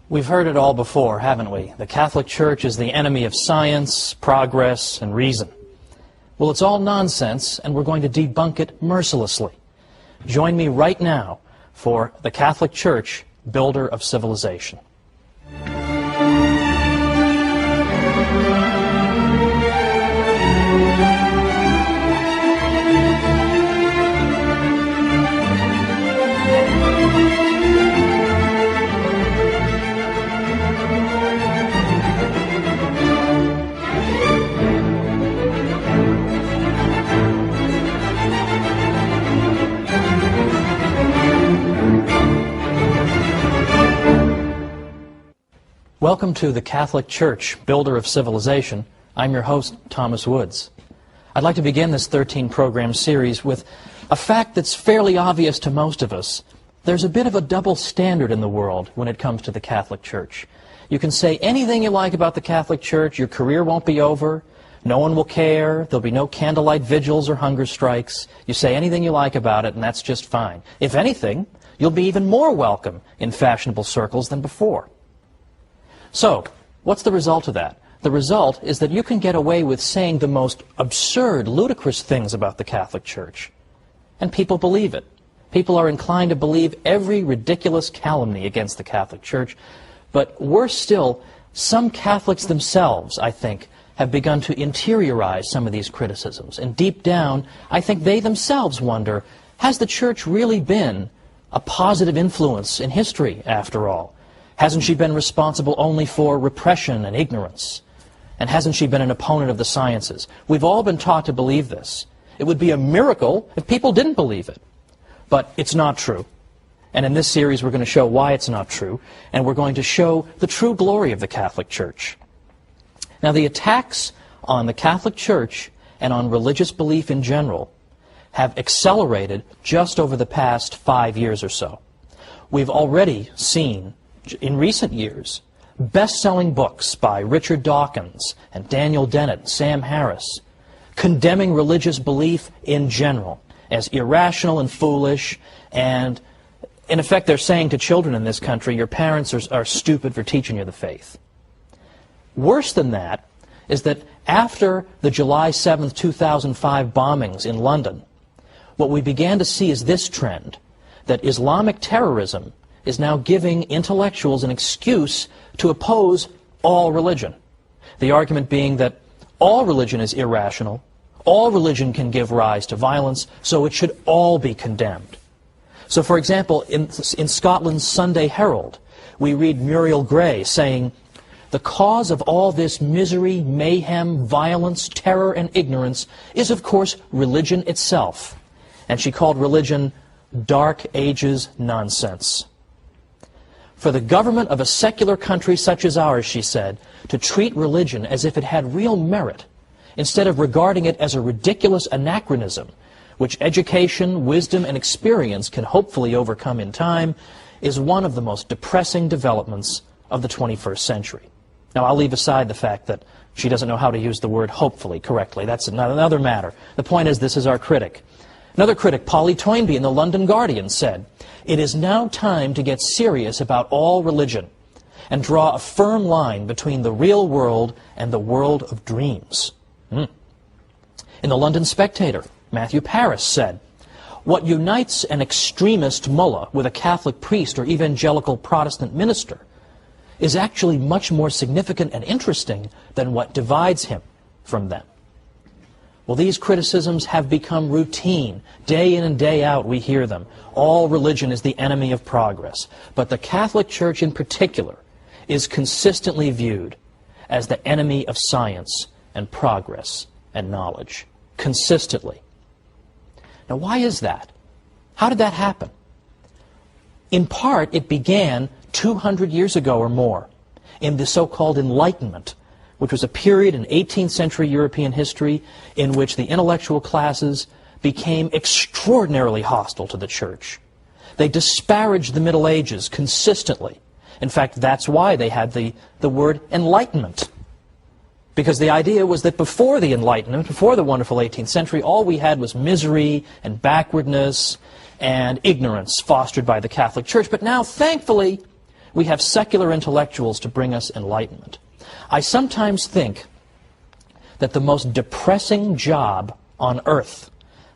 We've heard it all before, haven't we? The Catholic Church is the enemy of science, progress, and reason. Well, it's all nonsense, and we're going to debunk it mercilessly. Join me right now for the Catholic Church, Builder of Civilization. Welcome to the Catholic Church, Builder of Civilization. I'm your host, Thomas Woods. I'd like to begin this 13-program series with a fact that's fairly obvious to most of us. There's a bit of a double standard in the world when it comes to the Catholic Church. You can say anything you like about the Catholic Church, your career won't be over, no one will care, there'll be no candlelight vigils or hunger strikes. You say anything you like about it, and that's just fine. If anything, you'll be even more welcome in fashionable circles than before. So, what's the result of that? The result is that you can get away with saying the most absurd, ludicrous things about the Catholic Church. And people believe it. People are inclined to believe every ridiculous calumny against the Catholic Church. But worse still, some Catholics themselves, I think, have begun to interiorize some of these criticisms. And deep down, I think they themselves wonder, has the Church really been a positive influence in history, after all? Hasn't she been responsible only for repression and ignorance? And hasn't she been an opponent of the sciences? We've all been taught to believe this. It would be a miracle if people didn't believe it. But it's not true. And in this series we're going to show why it's not true, and we're going to show the true glory of the Catholic Church. Now, the attacks on the Catholic Church and on religious belief in general have accelerated just over the past 5 years or so. We've already seen in recent years, best-selling books by Richard Dawkins and Daniel Dennett, Sam Harris, condemning religious belief in general as irrational and foolish, and in effect they're saying to children in this country, your parents are stupid for teaching you the faith. Worse than that is that after the July 7th, 2005 bombings in London, what we began to see is this trend, that Islamic terrorism is now giving intellectuals an excuse to oppose all religion. The argument being that all religion is irrational, all religion can give rise to violence, so it should all be condemned. So, for example, in Scotland's Sunday Herald, we read Muriel Gray saying, "The cause of all this misery, mayhem, violence, terror, and ignorance is, of course, religion itself." And she called religion Dark Ages nonsense. For the government of a secular country such as ours, she said, to treat religion as if it had real merit, instead of regarding it as a ridiculous anachronism, which education, wisdom, and experience can hopefully overcome in time, is one of the most depressing developments of the 21st century. Now, I'll leave aside the fact that she doesn't know how to use the word hopefully correctly. That's another matter. The point is, this is our critic. Another critic, Polly Toynbee in the London Guardian, said, "It is now time to get serious about all religion and draw a firm line between the real world and the world of dreams." In the London Spectator, Matthew Paris said, "What unites an extremist mullah with a Catholic priest or evangelical Protestant minister is actually much more significant and interesting than what divides him from them." Well, these criticisms have become routine. Day in and day out we hear them. All religion is the enemy of progress. But the Catholic Church in particular is consistently viewed as the enemy of science and progress and knowledge. Consistently. Now, why is that? How did that happen? In part, it began 200 years ago or more in the so-called Enlightenment, which was a period in 18th century European history in which the intellectual classes became extraordinarily hostile to the Church. They disparaged the Middle Ages consistently. In fact, that's why they had the word Enlightenment. Because the idea was that before the Enlightenment, before the wonderful 18th century, all we had was misery and backwardness and ignorance fostered by the Catholic Church. But now, thankfully, we have secular intellectuals to bring us enlightenment. I sometimes think that the most depressing job on earth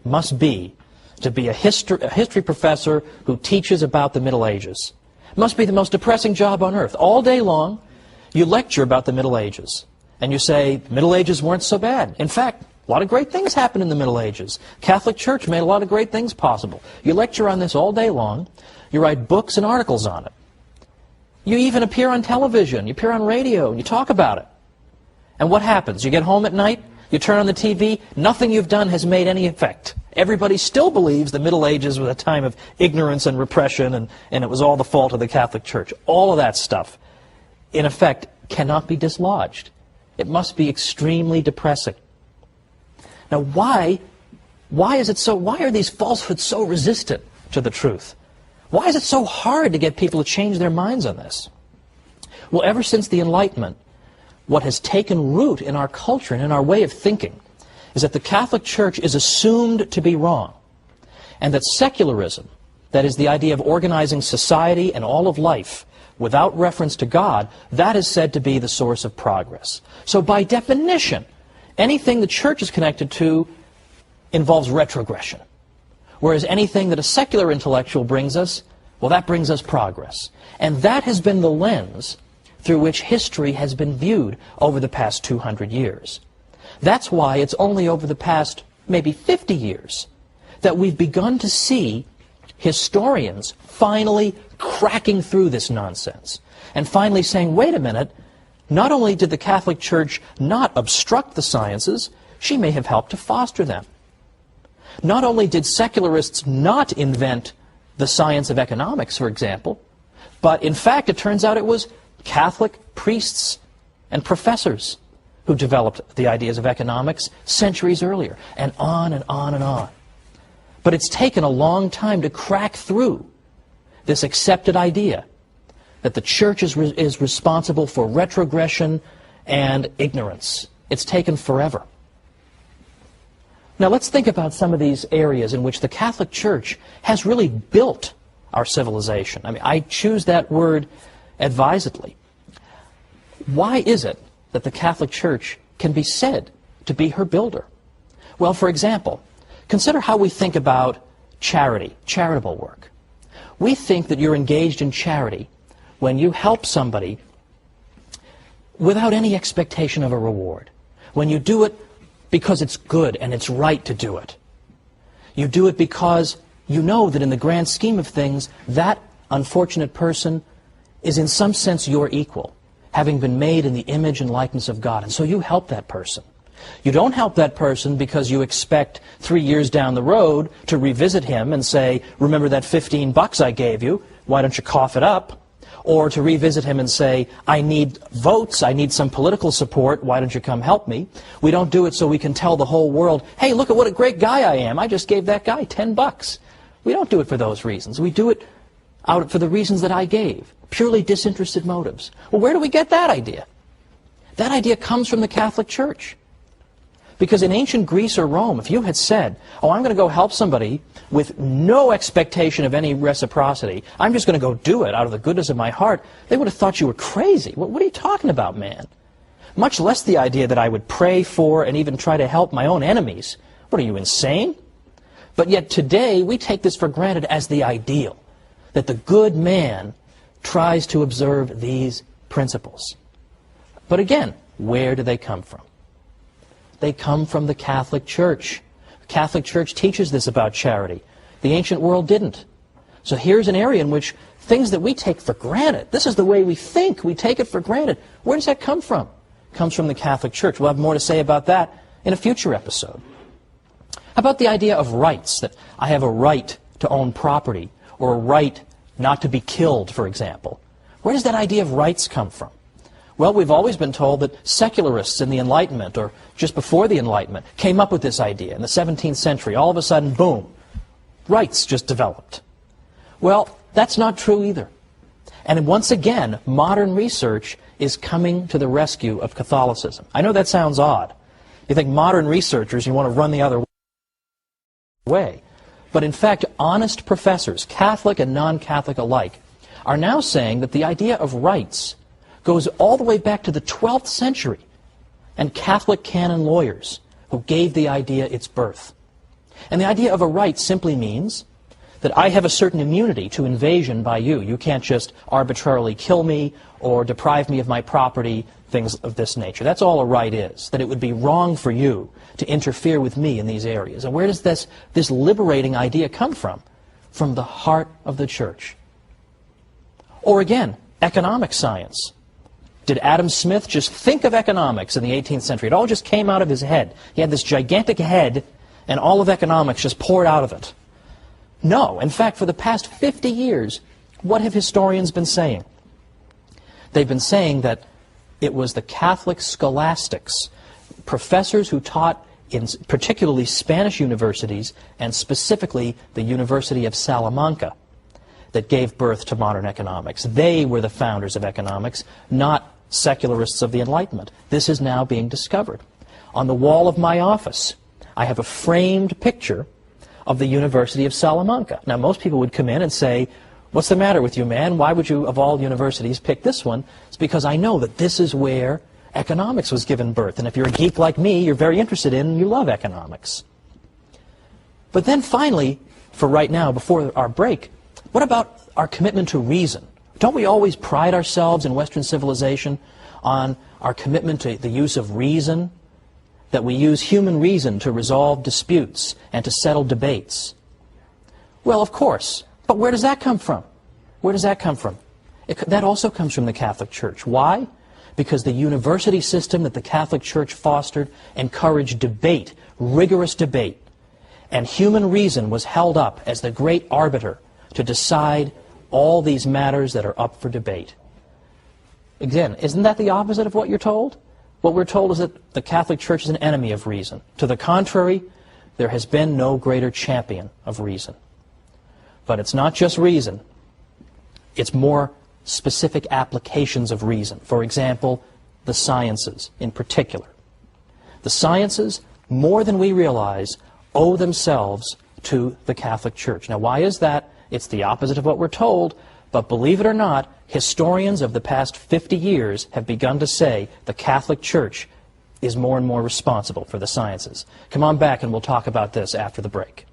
must be to be a history professor who teaches about the Middle Ages. It must be the most depressing job on earth. All day long, you lecture about the Middle Ages, and you say, the Middle Ages weren't so bad. In fact, a lot of great things happened in the Middle Ages. Catholic Church made a lot of great things possible. You lecture on this all day long. You write books and articles on it. You even appear on television. You appear on radio, and you talk about it. And what happens? You get home at night, you turn on the TV, nothing you've done has made any effect. Everybody still believes the Middle Ages was a time of ignorance and repression, and it was all the fault of the Catholic Church. All of that stuff, in effect, cannot be dislodged. It must be extremely depressing. Now, why are these falsehoods so resistant to the truth? Why is it so hard to get people to change their minds on this? Well, ever since the Enlightenment, what has taken root in our culture and in our way of thinking is that the Catholic Church is assumed to be wrong, and that secularism, that is the idea of organizing society and all of life without reference to God, that is said to be the source of progress. So by definition, anything the Church is connected to involves retrogression. Whereas anything that a secular intellectual brings us, well, that brings us progress. And that has been the lens through which history has been viewed over the past 200 years. That's why it's only over the past maybe 50 years that we've begun to see historians finally cracking through this nonsense and finally saying, wait a minute, not only did the Catholic Church not obstruct the sciences, she may have helped to foster them. Not only did secularists not invent the science of economics, for example, but in fact it turns out it was Catholic priests and professors who developed the ideas of economics centuries earlier, and on and on and on. But it's taken a long time to crack through this accepted idea that the Church is responsible for retrogression and ignorance. It's taken forever. Now let's think about some of these areas in which the Catholic Church has really built our civilization. I mean, I choose that word advisedly. Why is it that the Catholic Church can be said to be her builder? Well, for example, consider how we think about charity, charitable work. We think that you're engaged in charity when you help somebody without any expectation of a reward. When you do it because it's good and it's right to do it. You do it because you know that in the grand scheme of things, that unfortunate person is in some sense your equal, having been made in the image and likeness of God. And so you help that person. You don't help that person because you expect 3 years down the road to revisit him and say, remember that $15 I gave you, why don't you cough it up? Or to revisit him and say, I need votes, I need some political support, why don't you come help me? We don't do it so we can tell the whole world, hey, look at what a great guy I am, I just gave that guy $10. We don't do it for those reasons. We do it out for the reasons that I gave, purely disinterested motives. Well, where do we get that idea? That idea comes from the Catholic Church. Because in ancient Greece or Rome, if you had said, oh, I'm going to go help somebody with no expectation of any reciprocity, I'm just going to go do it out of the goodness of my heart, they would have thought you were crazy. What are you talking about, man? Much less the idea that I would pray for and even try to help my own enemies. What are you, insane? But yet today, we take this for granted as the ideal, that the good man tries to observe these principles. But again, where do they come from? They come from the Catholic Church. The Catholic Church teaches this about charity. The ancient world didn't. So here's an area in which things that we take for granted, this is the way we think, we take it for granted. Where does that come from? It comes from the Catholic Church. We'll have more to say about that in a future episode. How about the idea of rights, that I have a right to own property, or a right not to be killed, for example? Where does that idea of rights come from? Well, we've always been told that secularists in the Enlightenment, or just before the Enlightenment, came up with this idea in the 17th century. All of a sudden, boom, rights just developed. Well, that's not true either. And once again, modern research is coming to the rescue of Catholicism. I know that sounds odd. You think modern researchers, you want to run the other way. But in fact, honest professors, Catholic and non-Catholic alike, are now saying that the idea of rights goes all the way back to the 12th century and Catholic canon lawyers who gave the idea its birth. And the idea of a right simply means that I have a certain immunity to invasion by you. You can't just arbitrarily kill me or deprive me of my property, things of this nature. That's all a right is, that it would be wrong for you to interfere with me in these areas. And where does this liberating idea come from? From the heart of the Church. Or again, economic science. Did Adam Smith just think of economics in the 18th century? It all just came out of his head. He had this gigantic head, and all of economics just poured out of it. No. In fact, for the past 50 years, what have historians been saying? They've been saying that it was the Catholic scholastics, professors who taught in particularly Spanish universities, and specifically the University of Salamanca, that gave birth to modern economics. They were the founders of economics, not secularists of the Enlightenment. This is now being discovered. On the wall of my office, I have a framed picture of the University of Salamanca. Now, most people would come in and say, "What's the matter with you, man? Why would you, of all universities, pick this one?" It's because I know that this is where economics was given birth. And if you're a geek like me, you're very interested in and you love economics. But then finally, for right now, before our break, what about our commitment to reason? Don't we always pride ourselves in Western civilization on our commitment to the use of reason? That we use human reason to resolve disputes and to settle debates? Well, of course. But where does that come from? Where does that come from? That also comes from the Catholic Church. Why? Because the university system that the Catholic Church fostered encouraged debate, rigorous debate. And human reason was held up as the great arbiter to decide all these matters that are up for debate. Again, isn't that the opposite of what you're told? What we're told is that the Catholic Church is an enemy of reason. To the contrary, there has been no greater champion of reason. But it's not just reason. It's more specific applications of reason. For example, the sciences in particular. The sciences, more than we realize, owe themselves to the Catholic Church. Now, why is that? It's the opposite of what we're told, but believe it or not, historians of the past 50 years have begun to say the Catholic Church is more and more responsible for the sciences. Come on back and we'll talk about this after the break.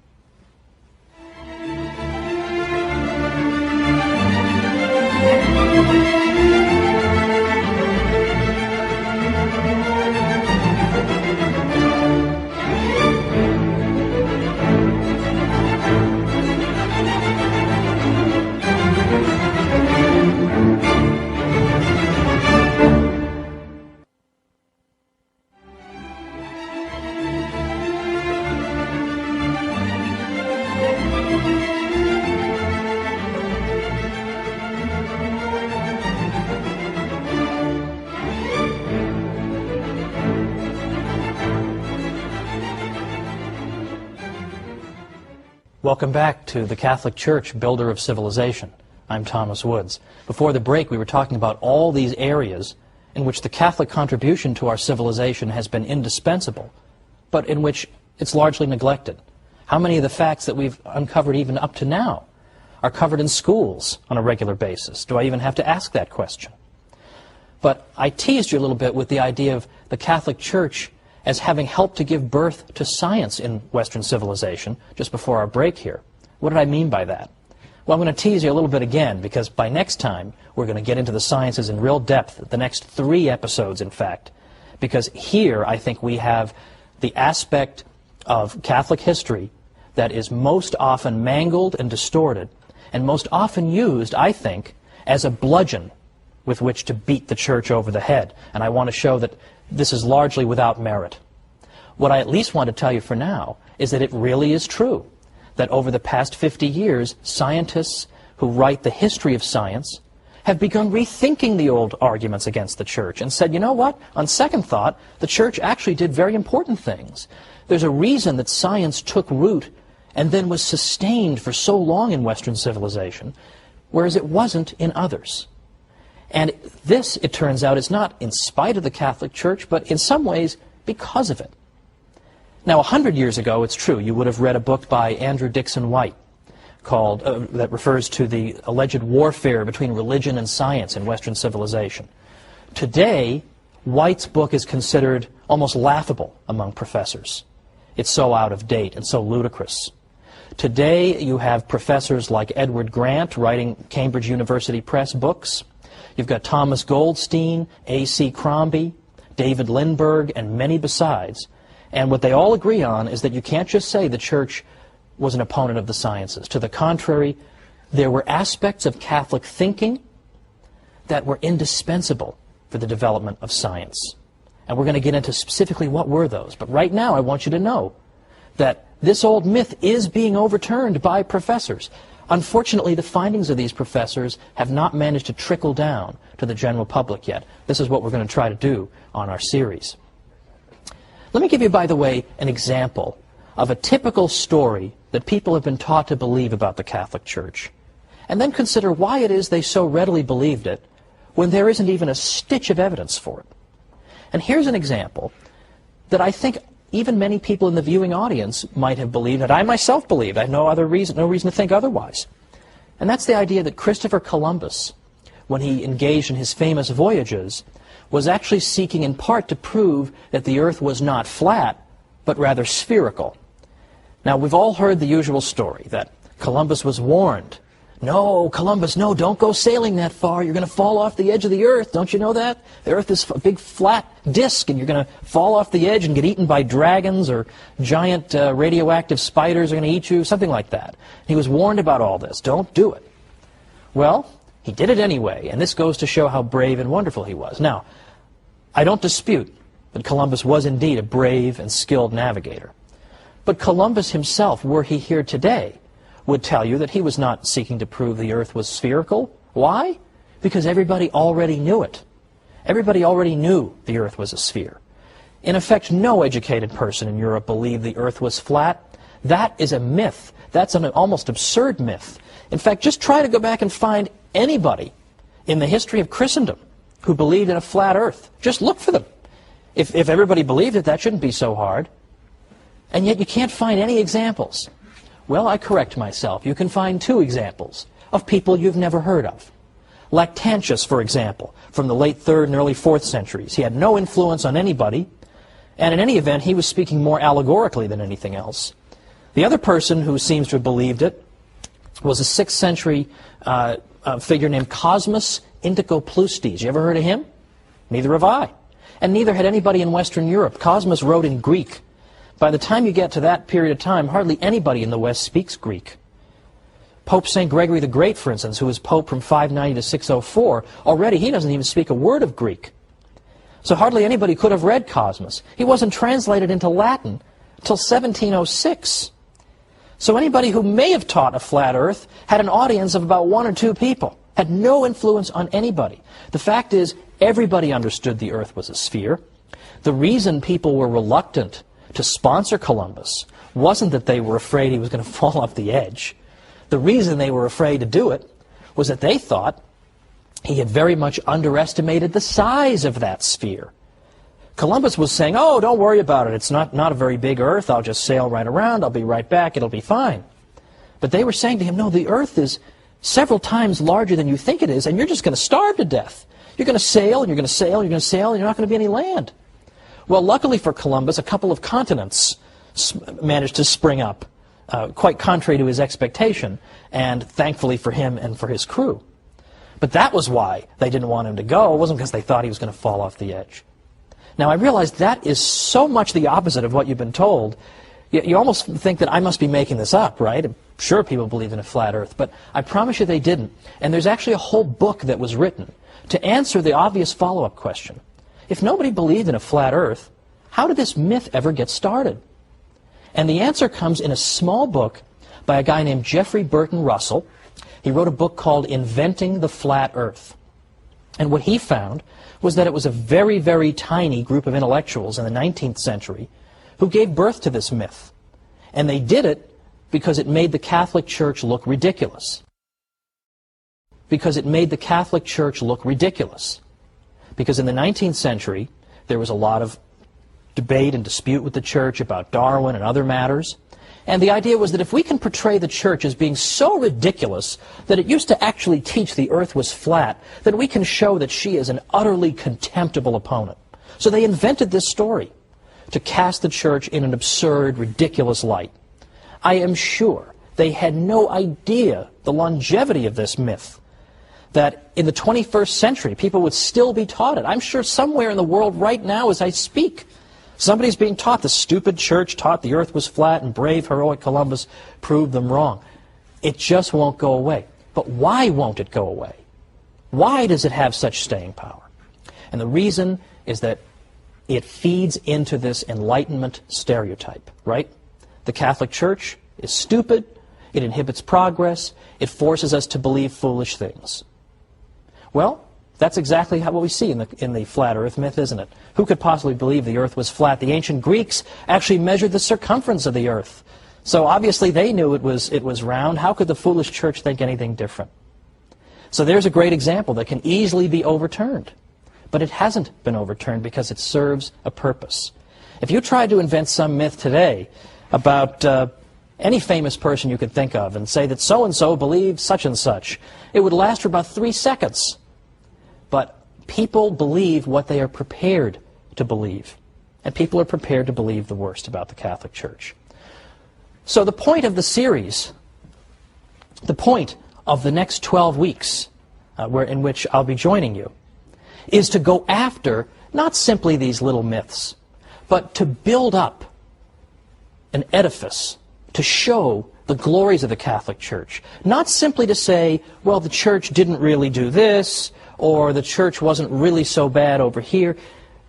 Welcome back to the Catholic Church, Builder of Civilization. I'm Thomas Woods. Before the break, we were talking about all these areas in which the Catholic contribution to our civilization has been indispensable, but in which it's largely neglected. How many of the facts that we've uncovered even up to now are covered in schools on a regular basis? Do I even have to ask that question? But I teased you a little bit with the idea of the Catholic Church as having helped to give birth to science in Western civilization just before our break here. What did I mean by that? Well, I'm going to tease you a little bit again, because by next time we're going to get into the sciences in real depth, the next 3 episodes, in fact, because here I think we have the aspect of Catholic history that is most often mangled and distorted, and most often used, I think, as a bludgeon with which to beat the Church over the head. And I want to show that this is largely without merit. What I at least want to tell you for now is that it really is true that over the past 50 years, scientists who write the history of science have begun rethinking the old arguments against the Church and said, you know what, on second thought, the Church actually did very important things. There's a reason that science took root and then was sustained for so long in Western civilization, whereas it wasn't in others. And this, it turns out, is not in spite of the Catholic Church, but in some ways because of it. Now, 100 years ago, it's true, you would have read a book by Andrew Dixon White called, that refers to the alleged warfare between religion and science in Western civilization. Today, White's book is considered almost laughable among professors. It's so out of date and so ludicrous. Today, you have professors like Edward Grant writing Cambridge University Press books. You've got Thomas Goldstein, A.C. Crombie, David Lindbergh, and many besides. And what they all agree on is that you can't just say the Church was an opponent of the sciences. To the contrary, there were aspects of Catholic thinking that were indispensable for the development of science. And we're going to get into specifically what were those. But right now, I want you to know that this old myth is being overturned by professors. Unfortunately, the findings of these professors have not managed to trickle down to the general public yet. This is what we're going to try to do on our series. Let me give you, by the way, an example of a typical story that people have been taught to believe about the Catholic Church, and then consider why it is they so readily believed it when there isn't even a stitch of evidence for it. And here's an example that I think even many people in the viewing audience might have believed, that I myself believed. I have no reason to think otherwise. And that's the idea that Christopher Columbus, when he engaged in his famous voyages, was actually seeking in part to prove that the Earth was not flat, but rather spherical. Now, we've all heard the usual story that Columbus was warned. No, Columbus, no, don't go sailing that far. You're going to fall off the edge of the Earth. Don't you know that? The Earth is a big flat disk, and you're going to fall off the edge and get eaten by dragons, or giant radioactive spiders are going to eat you, something like that. He was warned about all this. Don't do it. Well, he did it anyway, and this goes to show how brave and wonderful he was. Now, I don't dispute that Columbus was indeed a brave and skilled navigator. But Columbus himself, were he here today, would tell you that he was not seeking to prove the Earth was spherical. Why? Because everybody already knew it. Everybody already knew the Earth was a sphere. In effect, no educated person in Europe believed the Earth was flat. That is a myth. That's an almost absurd myth. In fact, just try to go back and find anybody in the history of Christendom who believed in a flat Earth. Just look for them. If everybody believed it, that shouldn't be so hard. And yet you can't find any examples. Well, I correct myself. You can find two examples of people you've never heard of. Lactantius, for example, from the late 3rd and early 4th centuries. He had no influence on anybody, and in any event, he was speaking more allegorically than anything else. The other person who seems to have believed it was a 6th century figure named Cosmas Indicopleustes. You ever heard of him? Neither have I. And neither had anybody in Western Europe. Cosmas wrote in Greek. By the time you get to that period of time, hardly anybody in the West speaks Greek. Pope St. Gregory the Great, for instance, who was Pope from 590 to 604, already he doesn't even speak a word of Greek. So hardly anybody could have read Cosmas. He wasn't translated into Latin until 1706. So anybody who may have taught a flat Earth had an audience of about 1 or 2 people, had no influence on anybody. The fact is, everybody understood the Earth was a sphere. The reason people were reluctant to sponsor Columbus wasn't that they were afraid he was going to fall off the edge. The reason they were afraid to do it was that they thought he had very much underestimated the size of that sphere. Columbus was saying, oh, don't worry about it. It's not a very big Earth. I'll just sail right around. I'll be right back. It'll be fine. But they were saying to him, no, the Earth is several times larger than you think it is, and you're just going to starve to death. You're going to sail, and you're going to sail, and you're going to sail, and you're not going to be any land. Well, luckily for Columbus, a couple of continents managed to spring up, quite contrary to his expectation, and thankfully for him and for his crew. But that was why they didn't want him to go. It wasn't because they thought he was going to fall off the edge. Now, I realize that is so much the opposite of what you've been told. You almost think that I must be making this up, right? I'm sure people believe in a flat Earth, but I promise you they didn't. And there's actually a whole book that was written to answer the obvious follow-up question. If nobody believed in a flat Earth, how did this myth ever get started? And the answer comes in a small book by a guy named Jeffrey Burton Russell. He wrote a book called Inventing the Flat Earth. And what he found was that it was a very, very tiny group of intellectuals in the 19th century who gave birth to this myth. And they did it because it made the Catholic Church look ridiculous. Because it made the Catholic Church look ridiculous. Because in the 19th century, there was a lot of debate and dispute with the church about Darwin and other matters. And the idea was that if we can portray the church as being so ridiculous that it used to actually teach the earth was flat, then we can show that she is an utterly contemptible opponent. So they invented this story to cast the church in an absurd, ridiculous light. I am sure they had no idea the longevity of this myth, that in the 21st century people would still be taught it. I'm sure somewhere in the world right now as I speak, somebody's being taught the stupid church taught the earth was flat and brave, heroic Columbus proved them wrong. It just won't go away. But why won't it go away? Why does it have such staying power? And the reason is that it feeds into this Enlightenment stereotype, right? The Catholic Church is stupid, it inhibits progress, it forces us to believe foolish things. Well, that's exactly what we see in the flat earth myth, isn't it? Who could possibly believe the earth was flat? The ancient Greeks actually measured the circumference of the earth. So obviously they knew it was round. How could the foolish church think anything different? So there's a great example that can easily be overturned. But it hasn't been overturned because it serves a purpose. If you tried to invent some myth today about any famous person you could think of and say that so-and-so believed such and such, it would last for about 3 seconds. But people believe what they are prepared to believe. And people are prepared to believe the worst about the Catholic Church. So the point of the series, the point of the next 12 weeks in which I'll be joining you, is to go after not simply these little myths, but to build up an edifice to show the glories of the Catholic Church. Not simply to say, well, the Church didn't really do this, or the Church wasn't really so bad over here.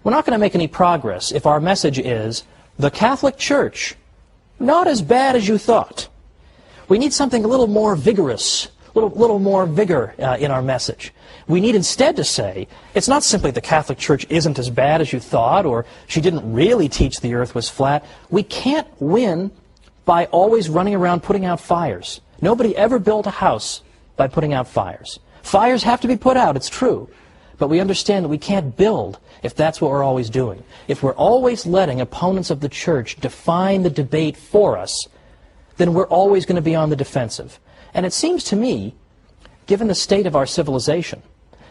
We're not going to make any progress if our message is, the Catholic Church, not as bad as you thought. We need something a little more vigorous, a little more vigor in our message. We need instead to say, it's not simply the Catholic Church isn't as bad as you thought, or she didn't really teach the earth was flat. We can't win by always running around putting out fires. Nobody ever built a house by putting out fires. Fires have to be put out, it's true. But we understand that we can't build if that's what we're always doing. If we're always letting opponents of the church define the debate for us, then we're always going to be on the defensive. And it seems to me, given the state of our civilization,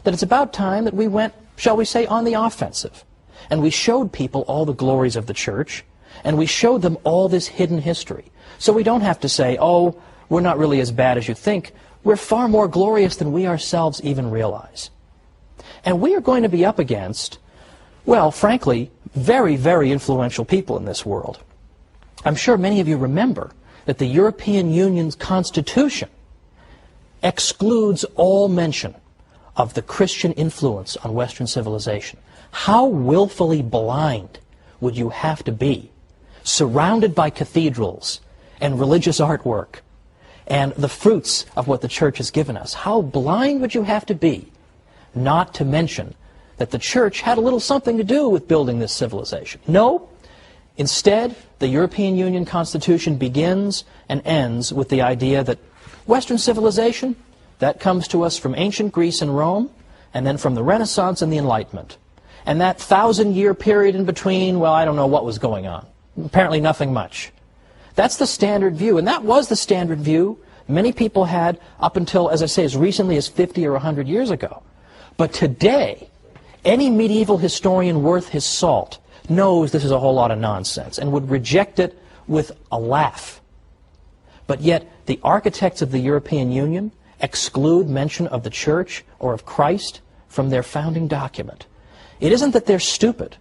that it's about time that we went, shall we say, on the offensive. And we showed people all the glories of the church, and we showed them all this hidden history. So we don't have to say, oh, we're not really as bad as you think. We're far more glorious than we ourselves even realize. And we are going to be up against, well, frankly, very, very influential people in this world. I'm sure many of you remember that the European Union's Constitution excludes all mention of the Christian influence on Western civilization. How willfully blind would you have to be, surrounded by cathedrals and religious artwork and the fruits of what the church has given us? How blind would you have to be not to mention that the church had a little something to do with building this civilization? No. Instead, the European Union Constitution begins and ends with the idea that Western civilization, that comes to us from ancient Greece and Rome, and then from the Renaissance and the Enlightenment. And that 1,000-year period in between, well, I don't know what was going on. Apparently nothing much. That's the standard view, and that was the standard view many people had up until, as I say, as recently as 50 or 100 years ago. But today, any medieval historian worth his salt knows this is a whole lot of nonsense and would reject it with a laugh. But yet, the architects of the European Union exclude mention of the church or of Christ from their founding document. It isn't that they're stupid.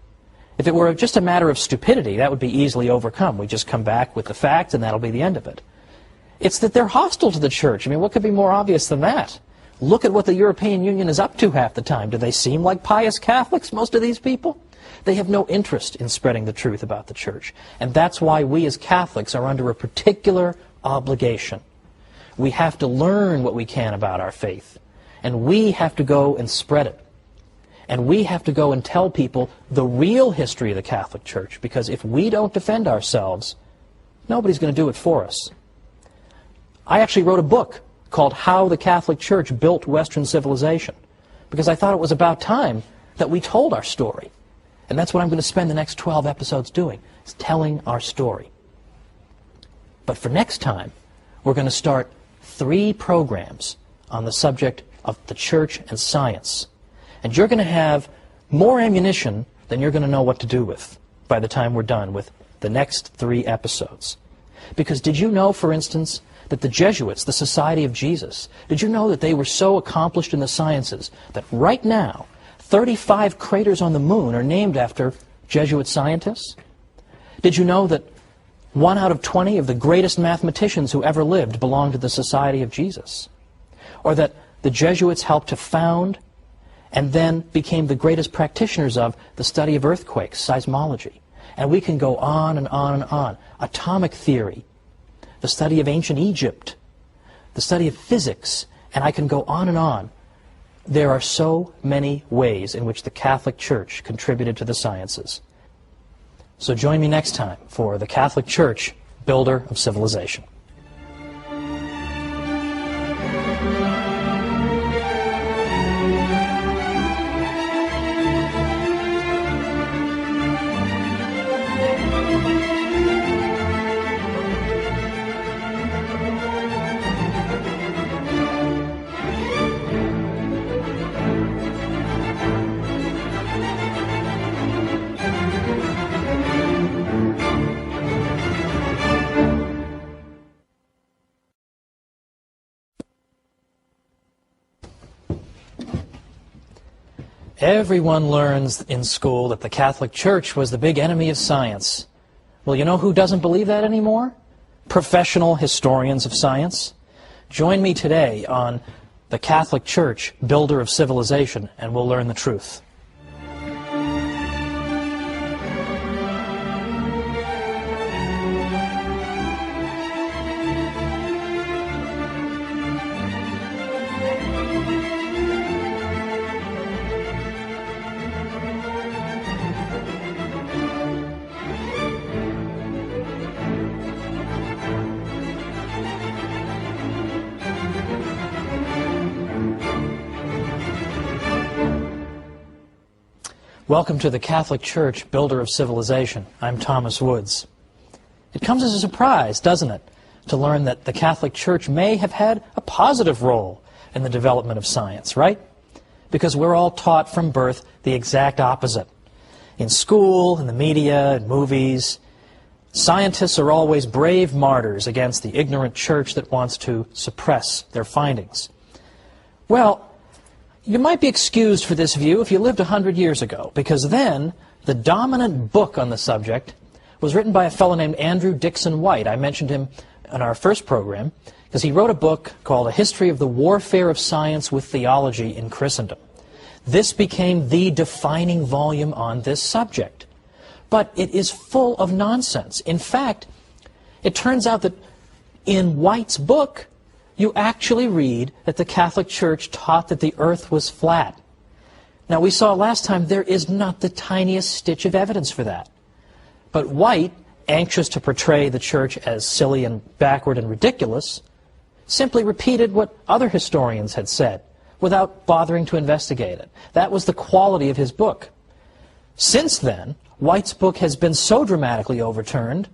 If it were just a matter of stupidity, that would be easily overcome. We just come back with the facts and that'll be the end of it. It's that they're hostile to the church. I mean, what could be more obvious than that? Look at what the European Union is up to half the time. Do they seem like pious Catholics, most of these people? They have no interest in spreading the truth about the church. And that's why we as Catholics are under a particular obligation. We have to learn what we can about our faith. And we have to go and spread it. And we have to go and tell people the real history of the Catholic Church, because if we don't defend ourselves, nobody's going to do it for us. I actually wrote a book called How the Catholic Church Built Western Civilization, because I thought it was about time that we told our story. And that's what I'm going to spend the next 12 episodes doing, is telling our story. But for next time, we're going to start 3 programs on the subject of the church and science. And you're going to have more ammunition than you're going to know what to do with by the time we're done with the next 3 episodes. Because did you know, for instance, that the Jesuits, the Society of Jesus, did you know that they were so accomplished in the sciences that right now 35 craters on the moon are named after Jesuit scientists? Did you know that 1 out of 20 of the greatest mathematicians who ever lived belonged to the Society of Jesus? Or that the Jesuits helped to found and then became the greatest practitioners of the study of earthquakes, seismology. And we can go on and on and on. Atomic theory, the study of ancient Egypt, the study of physics, and I can go on and on. There are so many ways in which the Catholic Church contributed to the sciences. So join me next time for the Catholic Church, Builder of Civilization. Everyone learns in school that the Catholic Church was the big enemy of science. Well, you know who doesn't believe that anymore? Professional historians of science. Join me today on the Catholic Church, Builder of Civilization, and we'll learn the truth. Welcome to the Catholic Church, Builder of Civilization. I'm Thomas Woods. It comes as a surprise, doesn't it, to learn that the Catholic Church may have had a positive role in the development of science, right? Because we're all taught from birth the exact opposite. In school, in the media, in movies, scientists are always brave martyrs against the ignorant church that wants to suppress their findings. Well, you might be excused for this view if you lived 100 years ago, because then the dominant book on the subject was written by a fellow named Andrew Dixon White. I mentioned him in our first program because he wrote a book called A History of the Warfare of Science with Theology in Christendom. This became the defining volume on this subject. But it is full of nonsense. In fact, it turns out that in White's book, you actually read that the Catholic Church taught that the earth was flat. Now, we saw last time there is not the tiniest stitch of evidence for that. But White, anxious to portray the church as silly and backward and ridiculous, simply repeated what other historians had said without bothering to investigate it. That was the quality of his book. Since then, White's book has been so dramatically overturned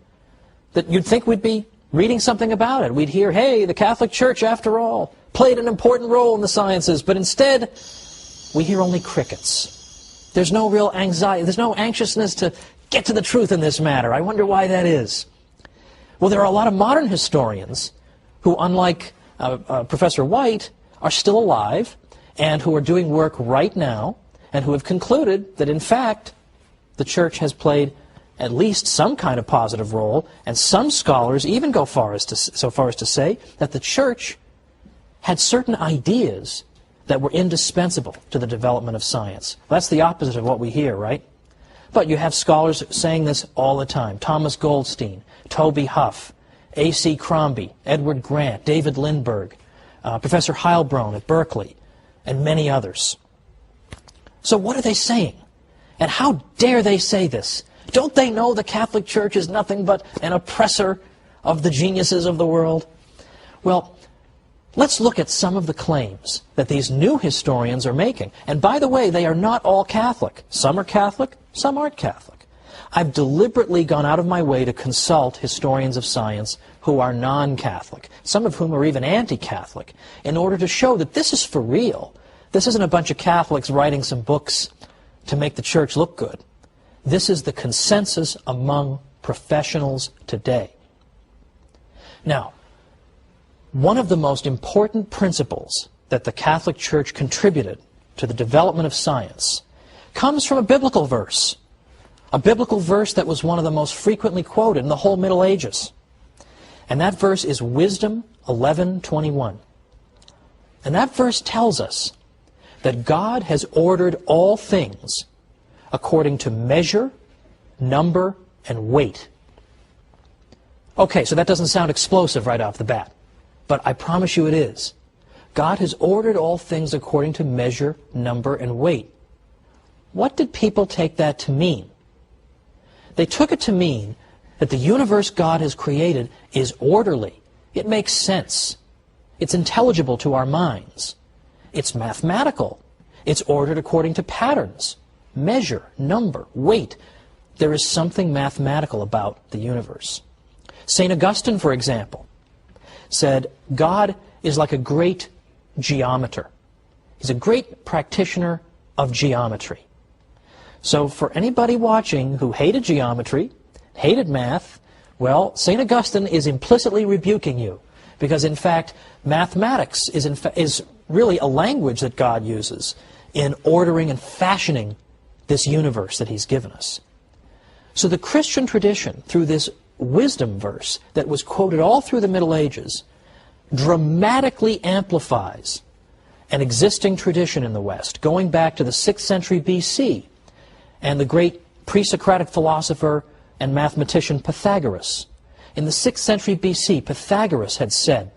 that you'd think we'd be reading something about it. We'd hear, hey, the Catholic Church, after all, played an important role in the sciences, but instead, we hear only crickets. There's no real anxiety, there's no anxiousness to get to the truth in this matter. I wonder why that is. Well, there are a lot of modern historians who, unlike Professor White, are still alive and who are doing work right now and who have concluded that, in fact, the Church has played at least some kind of positive role, and some scholars even go so far as to say that the Church had certain ideas that were indispensable to the development of science. That's the opposite of what we hear, right? But you have scholars saying this all the time. Thomas Goldstein, Toby Huff, A.C. Crombie, Edward Grant, David Lindbergh, Professor Heilbronn at Berkeley, and many others. So what are they saying? And how dare they say this? Don't they know the Catholic Church is nothing but an oppressor of the geniuses of the world? Well, Let's look at some of the claims that these new historians are making. And by the way, they are not all Catholic. Some are Catholic, some aren't Catholic. I've deliberately gone out of my way to consult historians of science who are non-Catholic, some of whom are even anti-Catholic, in order to show that this is for real. This isn't a bunch of Catholics writing some books to make the church look good. This is the consensus among professionals today. Now, one of the most important principles that the Catholic Church contributed to the development of science comes from a biblical verse that was one of the most frequently quoted in the whole Middle Ages. And that verse is Wisdom 11:21. And that verse tells us that God has ordered all things according to measure, number, and weight. Okay, so that doesn't sound explosive right off the bat, but I promise you it is. God has ordered all things according to measure, number, and weight. What did people take that to mean? They took it to mean that the universe God has created is orderly. It makes sense. It's intelligible to our minds. It's mathematical. It's ordered according to patterns, measure, number, weight. There is something mathematical about the universe. St. Augustine, for example, said God is like a great geometer. He's a great practitioner of geometry. So for anybody watching who hated geometry, hated math, well, St. Augustine is implicitly rebuking you, because in fact mathematics is really a language that God uses in ordering and fashioning this universe that He's given us. So the Christian tradition, through this wisdom verse that was quoted all through the Middle Ages, dramatically amplifies an existing tradition in the West, going back to the 6th century BC, and the great pre-Socratic philosopher and mathematician Pythagoras. In the 6th century BC, Pythagoras had said,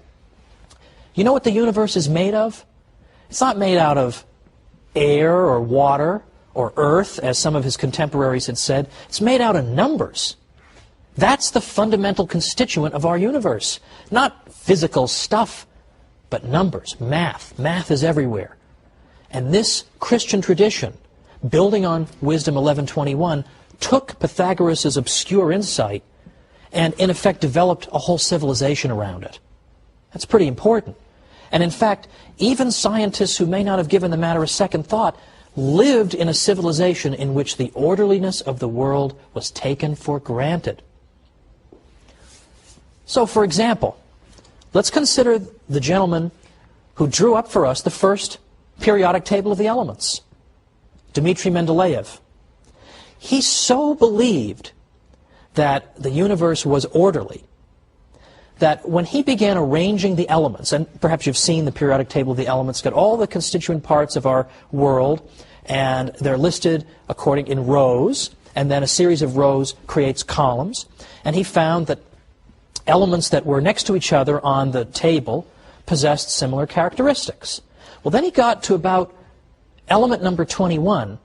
you know what the universe is made of? It's not made out of air or water or earth, as some of his contemporaries had said. It's made out of numbers. That's the fundamental constituent of our universe. Not physical stuff, but numbers, math. Math is everywhere. And this Christian tradition, building on Wisdom 11:21, took Pythagoras' obscure insight and in effect developed a whole civilization around it. That's pretty important. And in fact, even scientists who may not have given the matter a second thought lived in a civilization in which the orderliness of the world was taken for granted. So, for example, let's consider the gentleman who drew up for us the first periodic table of the elements, Dmitri Mendeleev. He so believed that the universe was orderly that when he began arranging the elements, and perhaps you've seen the periodic table of the elements, got all the constituent parts of our world, and they're listed according in rows, and then a series of rows creates columns, and he found that elements that were next to each other on the table possessed similar characteristics. Well, then he got to about element number 21,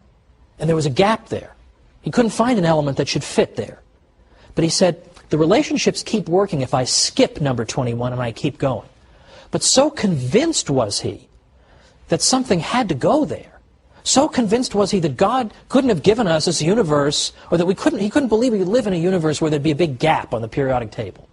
and there was a gap there. He couldn't find an element that should fit there. But he said, the relationships keep working if I skip number 21 and I keep going. But so convinced was he that something had to go there. So convinced was he that God couldn't have given us this universe, or that he couldn't believe we could live in a universe where there'd be a big gap on the periodic table.